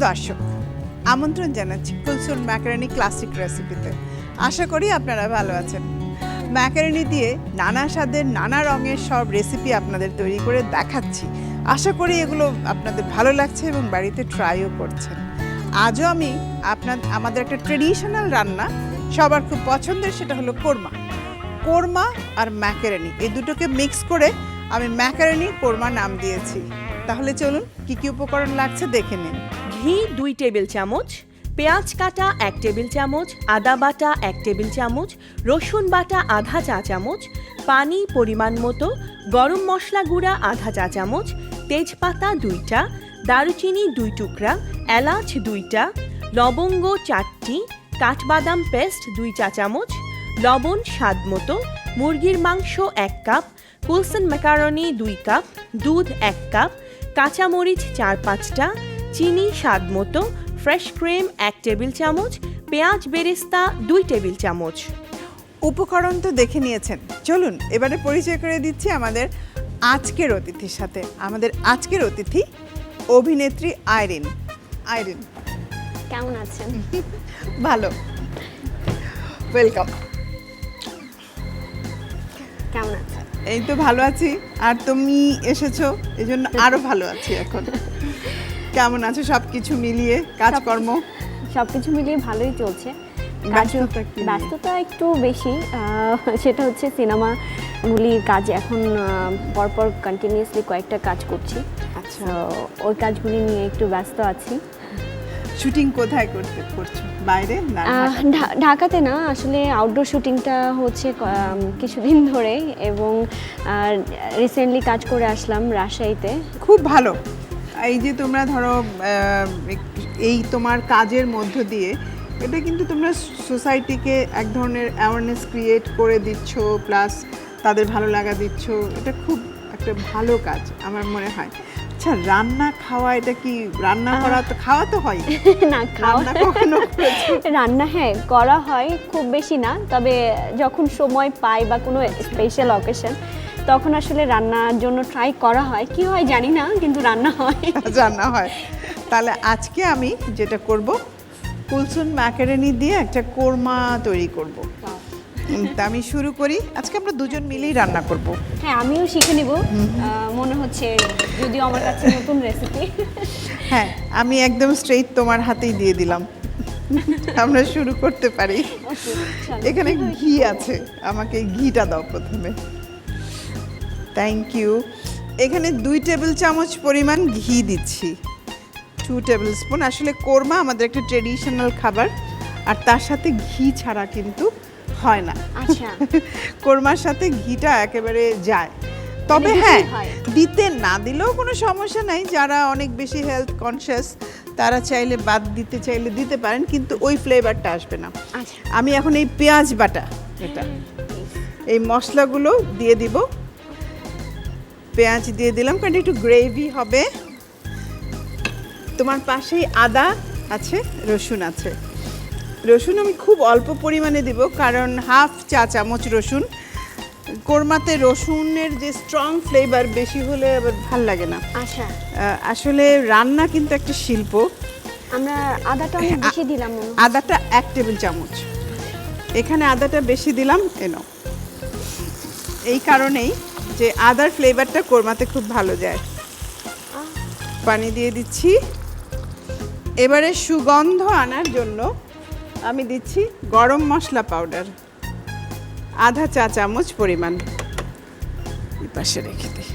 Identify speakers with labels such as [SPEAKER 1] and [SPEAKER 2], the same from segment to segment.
[SPEAKER 1] দর্শক, আমন্ত্রণ জানাচ্ছি কুলসুম ম্যাকারনি ক্লাসিক রেসিপিতে। আশা করি আপনারা ভালো আছেন। ম্যাকারনি দিয়ে নানা স্বাদের নানা রঙের সব রেসিপি আপনাদের তৈরি করে দেখাচ্ছি। আশা করি এগুলো আপনাদের ভালো লাগছে এবং বাড়িতে ট্রাইও করছেন। আজও আমি আমাদের একটা ট্রেডিশনাল রান্না সবার খুব পছন্দের, সেটা হলো কোরমা। কোরমা আর ম্যাকারনি এই দুটোকে মিক্স করে আমি ম্যাকারনি কোরমা নাম দিয়েছি। তাহলে চলুন কি কি উপকরণ লাগছে দেখে নিন।
[SPEAKER 2] ঘি 2 টেবিল চামচ, পেঁয়াজ কাটা 1 টেবিল চামচ, আদা বাটা 1 টেবিল চামচ, রসুন বাটা আধা চা চামচ, পানি পরিমাণ মতো, গরম মশলা গুঁড়া আধা চা চামচ, তেজপাতা 2টা, দারুচিনি 2 টুকরা, এলাচ 2টা, লবঙ্গ 4টি, কাঠবাদাম পেস্ট 2 চা চামচ, লবণ স্বাদ মতো, মুরগির মাংস 1 কাপ, কুলসুম ম্যাকারনি 2 কাপ, দুধ 1 কাপ, কাঁচামরিচ 4-5টা, চিনি স্বাদ মতো, ফ্রেশ ক্রিম 1 টেবিল চামচ, পেঁয়াজ বেরেস্তা 2 টেবিল চামচ।
[SPEAKER 1] উপকরণ তো দেখে নিয়েছেন, চলুন এবারে পরিচয় করে দিচ্ছি আমাদের আজকের অতিথির সাথে। আমাদের আজকের অতিথি অভিনেত্রী আইরিন। আইরিন
[SPEAKER 3] কেমন আছেন?
[SPEAKER 1] ভালো, ওয়েলকাম।
[SPEAKER 3] কেমন আছেন?
[SPEAKER 1] এই তো ভালো আছি, আর তুমি এসেছো এই জন্য আরো ভালো আছি এখন। কেমন আছো সব কিছু মিলিয়ে, কাজকর্ম?
[SPEAKER 3] সবকিছু মিলিয়ে ভালোই চলছে।
[SPEAKER 1] ব্যস্ততা কি নিয়ে?
[SPEAKER 3] ব্যস্ততা একটু বেশি, সেটা হচ্ছে সিনেমাগুলির কাজ। এখন পরপর কন্টিনিউয়াসলি কয়েকটা কাজ করছি।
[SPEAKER 1] আচ্ছা,
[SPEAKER 3] ওই কাজগুলি নিয়ে একটু ব্যস্ত আছি।
[SPEAKER 1] শুটিং কোথায় করছো? বাইরে না
[SPEAKER 3] ঢাকাতে না, আসলে আউটডোর শুটিংটা হচ্ছে কিছুদিন ধরে, এবং রিসেন্টলি কাজ করে আসলাম রাজশাহীতে।
[SPEAKER 1] খুব ভালো। এই যে তোমরা ধরো এই তোমার কাজের মধ্য দিয়ে এটা কিন্তু তোমরা সোসাইটিকে এক ধরনের অ্যাওয়ারনেস ক্রিয়েট করে দিচ্ছ, প্লাস তাদের ভালো লাগা দিচ্ছ। এটা খুব একটা ভালো কাজ আমার মনে হয়। আচ্ছা, রান্না খাওয়া, এটা কি রান্না করা? তো খাওয়া তো হয়
[SPEAKER 3] না, খাওয়া
[SPEAKER 1] কখনো করেছো?
[SPEAKER 3] রান্না হ্যাঁ করা হয়, খুব বেশি না। তবে যখন সময় পাই বা কোনো স্পেশাল অকেশন, তখন আসলে রান্নার জন্য ট্রাই করা হয়। কি হয় জানি না, কিন্তু রান্না হয়।
[SPEAKER 1] রান্না হয়। তাহলে আজকে আমি যেটা করব, কুলসুম ম্যাকারনি দিয়ে একটা কোরমা তৈরি করব। তা আমি শুরু করি। আজকে আমরা দুজন মিলেই রান্না করব।
[SPEAKER 3] হ্যাঁ, আমিও শিখে নিব মনে হচ্ছে, যদিও আমার কাছে নতুন রেসিপি।
[SPEAKER 1] হ্যাঁ, আমি একদম স্ট্রেইট তোমার হাতেই দিয়ে দিলাম। আমরা শুরু করতে পারি। এখানে ঘি আছে, আমাকে ঘিটা দাও প্রথমে। Thank you. এখানে 2 টেবিল চামচ পরিমাণ ঘি দিচ্ছি, 2 টেবিল স্পুন। আসলে কোরমা আমাদের একটা ট্রেডিশনাল খাবার, আর তার সাথে ঘি ছাড়া কিন্তু হয় না।
[SPEAKER 3] আচ্ছা,
[SPEAKER 1] কোরমার সাথে ঘিটা একেবারে যায়। তবে
[SPEAKER 3] মানে
[SPEAKER 1] হ্যাঁ,
[SPEAKER 3] হয়।
[SPEAKER 1] দিতে না দিলেও কোনো সমস্যা নাই। যারা অনেক বেশি হেলথ কনসিয়াস তারা চাইলে বাদ দিতে চাইলে দিতে পারেন, কিন্তু ওই ফ্লেভারটা আসবে না।
[SPEAKER 3] আচ্ছা,
[SPEAKER 1] আমি এখন এই পেঁয়াজ বাটা, এটা এই মশলাগুলো দিয়ে দিব। পেঁয়াজ দিয়ে দিলাম কারণ একটু গ্রেভি হবে। তোমার পাশেই আদা আছে, রসুন আছে। রসুন আমি খুব অল্প পরিমাণে দিব, কারণ হাফ চা চামচ রসুন। কোরমাতে রসুনের যে স্ট্রং ফ্লেভার বেশি হলে আবার ভাল লাগে না।
[SPEAKER 3] আচ্ছা।
[SPEAKER 1] আসলে রান্না কিন্তু একটা শিল্প।
[SPEAKER 3] আমরা আদাটা অনেক বেশি দিলাম মনে হয়।
[SPEAKER 1] আদাটা 1 টেবিল চামচ, এখানে আদাটা বেশি দিলাম এনো, এই কারণেই যে আদার ফ্লেভারটা কোরমাতে খুব ভালো যায়। পানি দিয়ে দিচ্ছি। এবারে সুগন্ধ আনার জন্য আমি দিচ্ছি গরম মশলা পাউডার আধা চা চামচ পরিমাণ। এই পাশে রেখে দিই।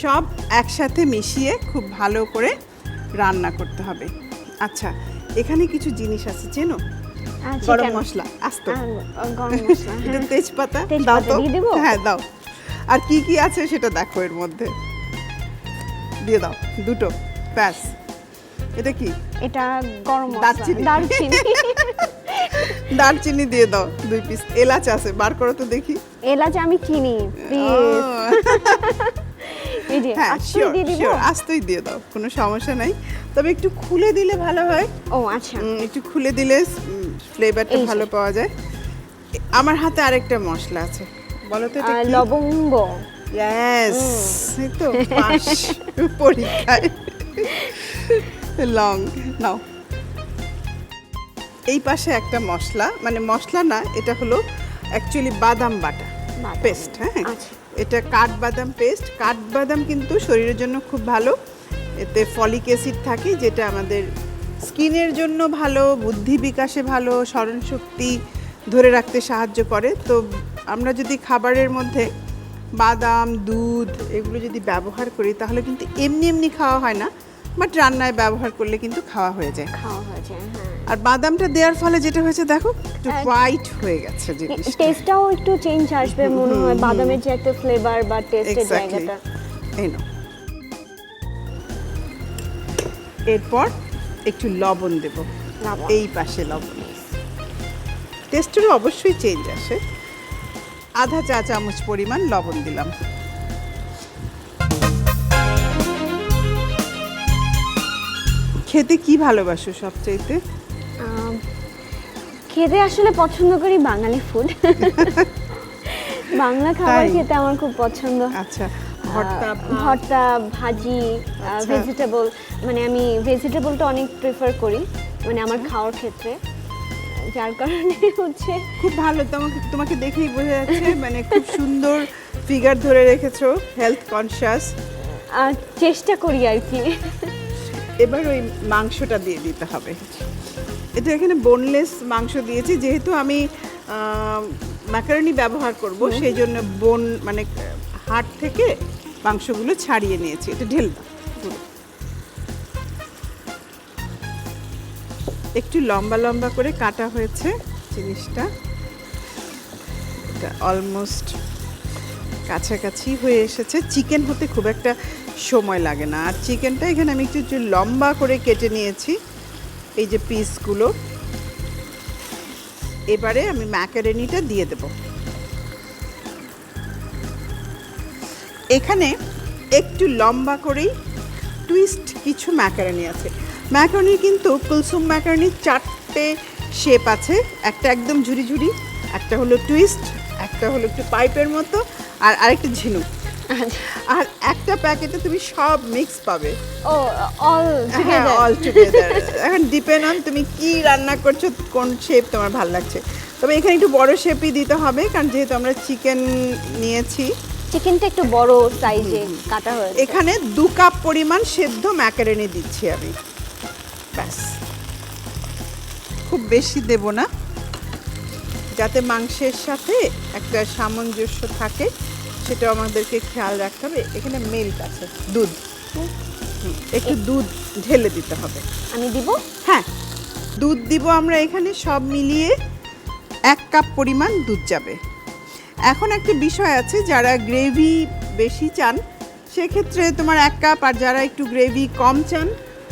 [SPEAKER 1] সব একসাথে মিশিয়ে খুব ভালো করে রান্না করতে হবে। আচ্ছা, এখানে কিছু জিনিস আছে চেনো?
[SPEAKER 3] আচ্ছা,
[SPEAKER 1] গরম
[SPEAKER 3] কেন?
[SPEAKER 1] মশলা আস্ত,
[SPEAKER 3] গরম মশলা,
[SPEAKER 1] এটা
[SPEAKER 3] হ্যাঁ।
[SPEAKER 1] তেজপাতা দাও
[SPEAKER 3] তেজপাতা
[SPEAKER 1] তো।
[SPEAKER 3] দিয়ে দেবো?
[SPEAKER 1] হ্যাঁ দাও। আর কি কি আছে সেটা দেখো এর মধ্যে, দিয়ে দাও দুটো, ব্যাস। এটা কি?
[SPEAKER 3] এটা গরম মশলা,
[SPEAKER 1] দারচিনি।
[SPEAKER 3] দারচিনি।
[SPEAKER 1] দারচিনি দিয়ে দাও 2 পিস। এলাচ আছে, বার করো তো দেখি।
[SPEAKER 3] এলাচ আমি চিনি, প্লিজ। এই যে
[SPEAKER 1] হ্যাঁ,
[SPEAKER 3] আস্ত
[SPEAKER 1] শিওর
[SPEAKER 3] দিয়ে দিব।
[SPEAKER 1] শিওর, আস্তই দিয়ে দাও, কোনো সমস্যা নাই। তবে একটু খুলে দিলে ভালো হয়।
[SPEAKER 3] ও আচ্ছা,
[SPEAKER 1] একটু খুলে দিলে ফ্লেভারটা
[SPEAKER 3] এই যে।
[SPEAKER 1] ভালো পাওয়া যায়। আমার হাতে আরেকটা মশলা আছে, বলো তো এটা কি?
[SPEAKER 3] লবঙ্গ।
[SPEAKER 1] ইয়েস, এই তো পাস পরীক্ষায়। লং নাও। এই পাশে একটা মশলা, মানে মশলা না, এটা হলো অ্যাকচুয়ালি বাদাম বাটা
[SPEAKER 3] বাদাম।
[SPEAKER 1] পেস্ট। হ্যাঁ,
[SPEAKER 3] আচ্ছা।
[SPEAKER 1] এটা কাঠবাদাম পেস্ট। কাঠবাদাম কিন্তু শরীরের জন্য খুব ভালো, এতে ফলিক অ্যাসিড থাকে যেটা আমাদের স্কিনের জন্য ভালো, বুদ্ধি বিকাশে ভালো, স্মরণশক্তি ধরে রাখতে সাহায্য করে। তো আমরা যদি খাবারের মধ্যে বাদাম, দুধ এগুলো যদি ব্যবহার করি তাহলে কিন্তু এমনি এমনি খাওয়া হয় না, বাট রান্নায় ব্যবহার করলে কিন্তু খাওয়া হয়ে যায়।
[SPEAKER 3] খাওয়া হয়ে যায়, হ্যাঁ।
[SPEAKER 1] আর বাদামটা দেওয়ার ফলে যেটা হয়েছে দেখো, একটু হোয়াইট হয়ে গেছে জিনিসটা।
[SPEAKER 3] টেস্টটাও একটু চেঞ্জ আসবে মনে হয়, বাদামের যে একটা ফ্লেভার বা টেস্টের
[SPEAKER 1] এক্স্যাক্টলি।
[SPEAKER 3] জায়গাটা।
[SPEAKER 1] এই নাও। এরপর একটু লবণ দেব,
[SPEAKER 3] লবণ।
[SPEAKER 1] এই পাশে লবণ। টেস্টেরও অবশ্যই চেঞ্জ আসে। আধা চা চামচ পরিমাণ লবণ দিলাম। খেতে কি ভালোবাসো সবচাইতে?
[SPEAKER 3] খেতে আসলে পছন্দ করি বাঙালি ফুড। বাংলা খাবার
[SPEAKER 1] তাই?
[SPEAKER 3] খেতে আমার খুব পছন্দ।
[SPEAKER 1] আচ্ছা, ভর্তা,
[SPEAKER 3] ভর্তা, ভাজি,
[SPEAKER 1] আচ্ছা।
[SPEAKER 3] ভেজিটেবল, মানে আমি ভেজিটেবলটা অনেক প্রেফার করি মানে আমার খাওয়ার ক্ষেত্রে, যার কারণে হচ্ছে
[SPEAKER 1] খুব ভালো। তোমাকে তোমাকে দেখেই বোঝা যাচ্ছে মানে খুব সুন্দর ফিগার ধরে রেখেছো, হেলথ কনসিয়াস।
[SPEAKER 3] চেষ্টা করি আর কি।
[SPEAKER 1] এবার ওই মাংসটা দিয়ে দিতে হবে। এটা এখানে বোনলেস মাংস দিয়েছি, যেহেতু আমি ম্যাকারনি ব্যবহার করব সেই জন্য বোন মানে হাড় থেকে মাংসগুলো ছাড়িয়ে নিয়েছি। এটা ঢেল দাও পুরো। একটু লম্বা লম্বা করে কাটা হয়েছে জিনিসটা। এটা অলমোস্ট কাছাকাছি হয়ে এসেছে। চিকেন হতে খুব একটা সময় লাগে না। আর চিকেনটা এখানে আমি একটু লম্বা করে কেটে নিয়েছি, এই যে পিসগুলো। এবারে আমি ম্যাকারনিটা দিয়ে দেব। এখানে একটু লম্বা করেই টুইস্ট কিছু ম্যাকারনি আছে। ম্যাকারনি কিন্তু কুলসুম ম্যাকারনির 4টে শেপ আছে। একটা একদম ঝুরি ঝুরি, একটা হলো টুইস্ট, একটা হলো একটু পাইপের মতো, আর আরেকটা ঝিনুক। আর একটা প্যাকেটে তুমি সব মিক্স পাবে।
[SPEAKER 3] ও, অল
[SPEAKER 1] হ্যাঁ,
[SPEAKER 3] টুগেদার।
[SPEAKER 1] All together. এখন ডিপেন্ড অন তুমি কি রান্না করছো, কোন শেপ তোমার ভালো লাগছে। তবে এখানে একটু বড় শেপই দিতে হবে, কারণ যেহেতু আমরা চিকেন নিয়েছি।
[SPEAKER 3] চিকেনটা একটু বড় সাইজে কাটা হয়েছে।
[SPEAKER 1] এখানে 2 কাপ পরিমাণ সেদ্ধ ম্যাকারনি দিচ্ছি আমি, ব্যাস। খুব বেশি দেব না, যাতে মাংসের সাথে একটা সামঞ্জস্য থাকে, সেটা আমাদেরকে খেয়াল রাখতে হবে। এখানে মিল্ক আছে, দুধ। একটু দুধ ঢেলে দিতে হবে।
[SPEAKER 3] আমি দিব।
[SPEAKER 1] হ্যাঁ, দুধ দিব আমরা এখানে। সব মিলিয়ে 1 কাপ পরিমাণ দুধ যাবে। এখন একটা বিষয় আছে, যারা গ্রেভি বেশি চান সেক্ষেত্রে তোমার 1 কাপ, আর যারা একটু গ্রেভি কম চান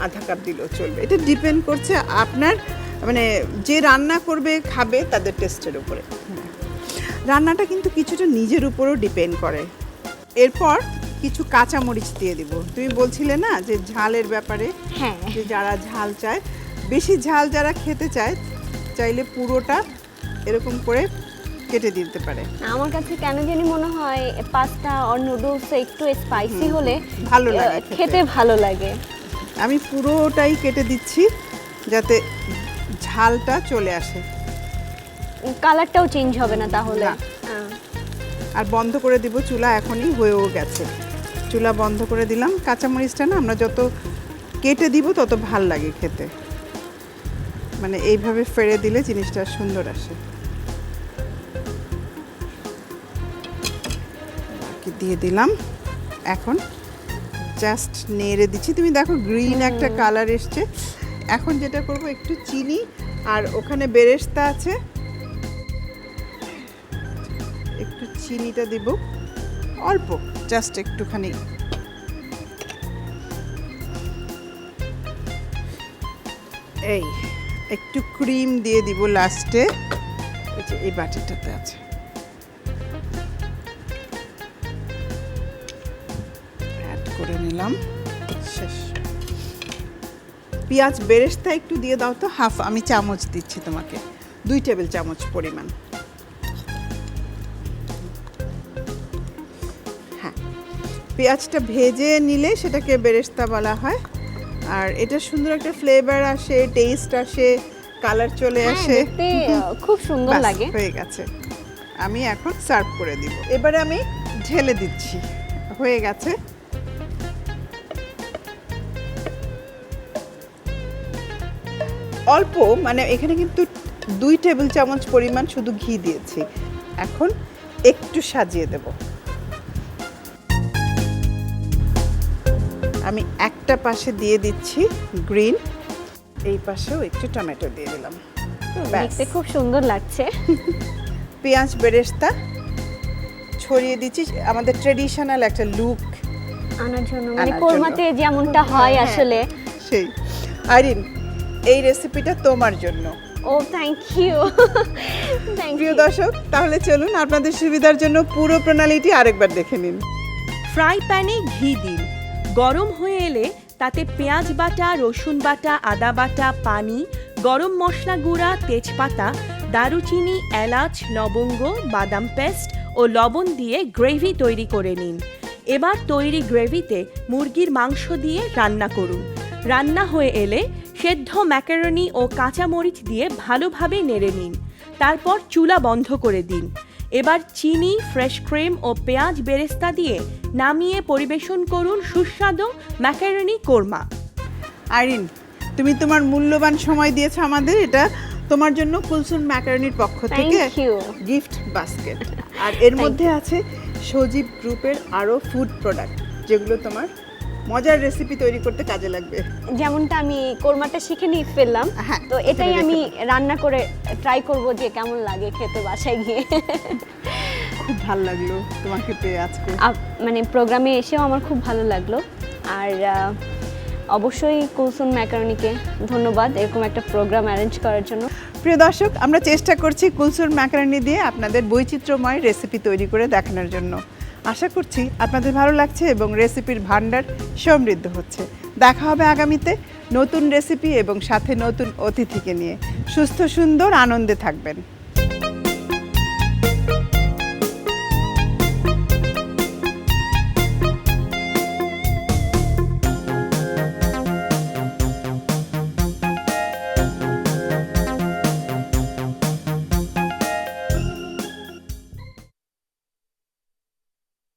[SPEAKER 1] আধা কাপ দিলেও চলবে। এটা ডিপেন্ড করছে আপনার মানে যে রান্না করবে খাবে তাদের টেস্টের উপরে। রান্নাটা কিন্তু কিছুটা নিজের উপরও ডিপেন্ড করে। এরপর কিছু কাঁচামরিচ দিয়ে দিব। তুমি বলছিলে না যে ঝালের ব্যাপারে,
[SPEAKER 3] হ্যাঁ।
[SPEAKER 1] যে যারা ঝাল চায়, বেশি ঝাল যারা খেতে চাইলে পুরোটা এরকম করে কেটে দিতে পারে।
[SPEAKER 3] আমার কাছে কেন জানি মনে হয় পাস্তা আর নুডলস একটু স্পাইসি হলে
[SPEAKER 1] ভালো লাগে খেতে।
[SPEAKER 3] খেতে ভালো লাগে।
[SPEAKER 1] আমি পুরোটাই কেটে দিচ্ছি যাতে ঝালটা চলে আসে।
[SPEAKER 3] কালারটাও চেঞ্জ হবে না তাহলে।
[SPEAKER 1] না। আর বন্ধ করে দিব চুলা, এখনই হয়েও গেছে। চুলা বন্ধ করে দিলাম। কাঁচামরিচটা না আমরা যত কেটে দিব তত ভাল লাগে খেতে, মানে এইভাবে ফেড়ে দিলে জিনিসটা সুন্দর আসে। বাকি দিয়ে দিলাম। এখন জাস্ট নেড়ে দিচ্ছি। তুমি দেখো গ্রিন একটা কালার এসছে। এখন যেটা করব, একটু চিনি, আর ওখানে বেরেস্তা আছে, একটু চিনিটা দিব অল্প, জাস্ট একটুখানি। এই একটু ক্রিম দিয়ে দিব লাস্টে, এই বাটিটাতে আছে। অ্যাড করে নিলাম, শেষ। পেঁয়াজ বেরেস্তা একটু দিয়ে দাও তো, হাফ, আমি চামচ দিচ্ছি তোমাকে, 2 টেবিল চামচ পরিমাণ। হ্যাঁ, পেঁয়াজটা ভেজে নিলে সেটাকে বেরেস্তা বলা হয়। আর এটা সুন্দর একটা ফ্লেভার আসে, টেস্ট আসে, কালার চলে
[SPEAKER 3] হ্যাঁ,
[SPEAKER 1] আসে।
[SPEAKER 3] দেখতে খুব সুন্দর
[SPEAKER 1] ব্যাস,
[SPEAKER 3] লাগে।
[SPEAKER 1] হয়ে গেছে। আমি এখন সার্ভ করে দিব। এবারে আমি ঢেলে দিচ্ছি। হয়ে গেছে। অল্প, মানে এখানে কিন্তু 2 টেবিল চামচ পরিমাণ শুধু ঘি দিয়েছি। এখন একটু সাজিয়ে দেব। আমি একটা পাশে দিয়ে দিচ্ছি গ্রিন, এই পাশেও একটু টমেটো দিয়ে দিলাম। ব্যাস।
[SPEAKER 3] দেখতে খুব সুন্দর লাগছে।
[SPEAKER 1] পেঁয়াজ বেরেস্তা ছড়িয়ে দিচ্ছি, আমাদের ট্রেডিশনাল একটা লুক
[SPEAKER 3] আনার জন্য মানে
[SPEAKER 1] আনার জন্য।
[SPEAKER 3] কোরমাতে যেমনটা হয়
[SPEAKER 1] হ্যাঁ,
[SPEAKER 3] আসলে।
[SPEAKER 1] সেই। আইরিন, এই রেসিপিটা তোমার জন্য।
[SPEAKER 3] ও থ্যাংক ইউ। থ্যাংক
[SPEAKER 1] প্রিয়
[SPEAKER 3] ইউ।
[SPEAKER 1] দর্শক, তাহলে চলুন আপনাদের সুবিধার জন্য পুরো প্রণালীটি আরেকবার দেখে নিন।
[SPEAKER 2] ফ্রাই প্যানে ঘি দিন। গরম হয়ে এলে তাতে পেঁয়াজ বাটা, রসুন বাটা, আদা বাটা, পানি, গরম মশলা গুঁড়া, তেজপাতা, দারুচিনি, এলাচ, লবঙ্গ, বাদাম পেস্ট ও লবণ দিয়ে গ্রেভি তৈরি করে নিন। এবার তৈরি গ্রেভিতে মুরগির মাংস দিয়ে রান্না করুন। রান্না হয়ে এলে সেদ্ধ ম্যাকারনি ও কাঁচামরিচ দিয়ে ভালোভাবে নেড়ে নিন। তারপর চুলা বন্ধ করে দিন। এবার চিনি, ফ্রেশ ক্রিম ও পেঁয়াজ বেরেস্তা দিয়ে নামিয়ে পরিবেশন করুন সুস্বাদু ম্যাকারনি কোরমা।
[SPEAKER 1] আইরিন, তুমি তোমার মূল্যবান সময় দিয়েছো আমাদের। এটা তোমার জন্য কুলসুম ম্যাকারনির পক্ষ থেকে
[SPEAKER 3] Thank you.
[SPEAKER 1] Gift basket. আর এর মধ্যে আছে সজীব গ্রুপের আরও ফুড প্রোডাক্ট, যেগুলো তোমার মজার রেসিপি তৈরি করতে কাজে লাগবে।
[SPEAKER 3] যেমনটা আমি কোরমাটা শিখে নিয়ে ফেললাম,
[SPEAKER 1] হ্যাঁ,
[SPEAKER 3] তো এটাই
[SPEAKER 1] সেটা
[SPEAKER 3] আমি
[SPEAKER 1] রেখে
[SPEAKER 3] রান্না করে ট্রাই করব যে কেমন লাগে খেতে বাসায় গিয়ে।
[SPEAKER 1] খুব ভালো লাগলো তোমাকে পেয়ে আজকে।
[SPEAKER 3] মানে প্রোগ্রামে এসেও আমার খুব ভালো লাগলো। আর অবশ্যই কুলসুম ম্যাকারনিকে ধন্যবাদ এরকম একটা প্রোগ্রাম অ্যারেঞ্জ করার জন্য।
[SPEAKER 1] প্রিয় দর্শক, আমরা চেষ্টা করছি কুলসুম ম্যাকারনি দিয়ে আপনাদের বৈচিত্র্যময় রেসিপি তৈরি করে দেখানোর জন্য। আশা করছি আপনাদের ভালো লাগছে এবং রেসিপির ভান্ডার সমৃদ্ধ হচ্ছে। দেখা হবে আগামীতে নতুন রেসিপি এবং সাথে নতুন অতিথিকে নিয়ে। সুস্থ সুন্দর আনন্দে থাকবেন।